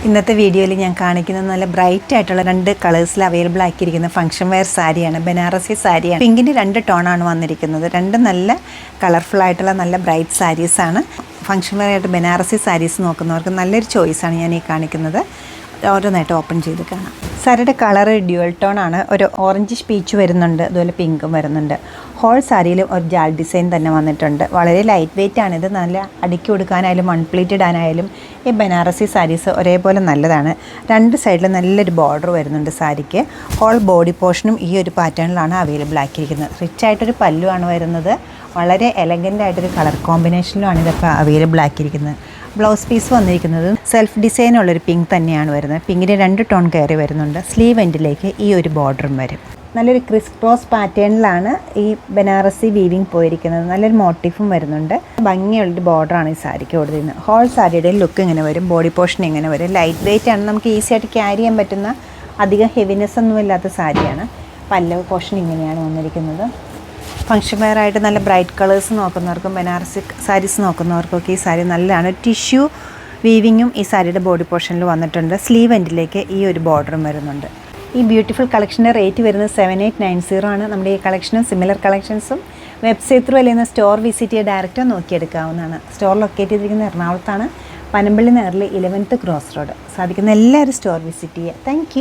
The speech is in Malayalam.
ഇന്നത്തെ വീഡിയോയിൽ ഞാൻ കാണിക്കുന്നത് നല്ല ബ്രൈറ്റ് ആയിട്ടുള്ള 2 കളേഴ്സിൽ അവൈലബിൾ ആക്കിയിരിക്കുന്ന ഫംഗ്ഷൻ വെയർ സാരിയാണ്. ബനാറസി സാരിയാണ്. പിങ്കിൻ്റെ 2 ടോണാണ് വന്നിരിക്കുന്നത്. 2 നല്ല കളർഫുൾ ആയിട്ടുള്ള നല്ല ബ്രൈറ്റ് സാരീസാണ്. ഫംഗ്ഷൻ വെയർ ആയിട്ട് ബനാറസി സാരീസ് നോക്കുന്നവർക്ക് നല്ലൊരു ചോയ്സാണ് ഞാൻ ഈ കാണിക്കുന്നത്. ഓരോന്നായിട്ട് ഓപ്പൺ ചെയ്ത് കാണാം. സാരിയുടെ കളർ ഡ്യുവൽ ടോൺ ആണ്. ഒരു ഓറഞ്ചിഷ് പീച്ച് വരുന്നുണ്ട്, അതുപോലെ പിങ്കും വരുന്നുണ്ട്. ഹോൾ സാരിയിലും ഒരു ജാൽ ഡിസൈൻ തന്നെ വന്നിട്ടുണ്ട്. വളരെ ലൈറ്റ് വെയ്റ്റ് ആണിത്. നല്ല അടുക്കി കൊടുക്കാനായാലും വൺ പ്ലീറ്റ് ഇടാനായാലും ഈ ബനാറസി സാരീസ് ഒരേപോലെ നല്ലതാണ്. 2 സൈഡിൽ നല്ലൊരു ബോർഡർ വരുന്നുണ്ട് സാരിക്ക്. ഹോൾ ബോഡി പോർഷനും ഈ ഒരു പാറ്റേണിലാണ് അവൈലബിൾ ആക്കിയിരിക്കുന്നത്. റിച്ച് ആയിട്ടൊരു പല്ലുവാണ് വരുന്നത്. വളരെ എലഗൻ്റ് ആയിട്ടൊരു കളർ കോമ്പിനേഷനിലുമാണ് ഇതൊക്കെ അവൈലബിൾ ആക്കിയിരിക്കുന്നത്. ബ്ലൗസ് പീസ് വന്നിരിക്കുന്നത് സെൽഫ് ഡിസൈൻ ഉള്ളൊരു പിങ്ക് തന്നെയാണ് വരുന്നത്. പിങ്കിൻ്റെ 2 ടോൺ കയറി വരുന്നുണ്ട്. സ്ലീവ് എൻഡിലേക്ക് ഈ ഒരു ബോർഡറും വരും. നല്ലൊരു ക്രിസ് ക്രോസ് പാറ്റേണിലാണ് ഈ ബനാറസി വീവിങ് പോയിരിക്കുന്നത്. നല്ലൊരു മോട്ടീഫും വരുന്നുണ്ട്. ഭംഗിയുള്ളൊരു ബോർഡറാണ് ഈ സാരിക്ക് കൊടുത്തിരുന്നത്. ഹോൾ സാരിയുടെ ലുക്ക് ഇങ്ങനെ വരും. ബോഡി പോർഷൻ ഇങ്ങനെ വരും. ലൈറ്റ് വെയ്റ്റ് ആണ്. നമുക്ക് ഈസി ആയിട്ട് ക്യാരി ചെയ്യാൻ പറ്റുന്ന, അധികം ഹെവിനെസ് ഒന്നും ഇല്ലാത്ത സാരിയാണ്. പല്ലവ് പോർഷൻ ഇങ്ങനെയാണ് വന്നിരിക്കുന്നത്. ഫംഗ്ഷൻ വെയർ ആയിട്ട് നല്ല ബ്രൈറ്റ് കളേഴ്സ് നോക്കുന്നവർക്കും ബനാറസി സാരീസ് നോക്കുന്നവർക്കൊക്കെ ഈ സാരി നല്ലതാണ്. ടിഷ്യൂ വീവിങ്ങും ഈ സാരിയുടെ ബോഡി പോർഷനിൽ വന്നിട്ടുണ്ട്. സ്ലീവ് എൻഡിലേക്ക് ഈ ഒരു ബോർഡറും വരുന്നുണ്ട്. ഈ ബ്യൂട്ടിഫുൾ കളക്ഷൻ്റെ റേറ്റ് വരുന്നത് 7890 ആണ്. നമ്മുടെ ഈ കളക്ഷനും സിമിലർ കളക്ഷൻസും വെബ്സൈറ്റ് ത്രൂ അല്ലെങ്കിൽ സ്റ്റോർ വിസിറ്റ് ചെയ്ത് ഡയറക്റ്റ് നോക്കിയെടുക്കാവുന്നതാണ്. സ്റ്റോർ ലൊക്കേറ്റ് ചെയ്തിരിക്കുന്നത് എറണാകുളത്താണ്. പനമ്പള്ളി നഗറിലെ 11th ക്രോസ് റോഡ്. സാധിക്കുന്ന എല്ലാവരും സ്റ്റോർ വിസിറ്റ് ചെയ്യുക. താങ്ക്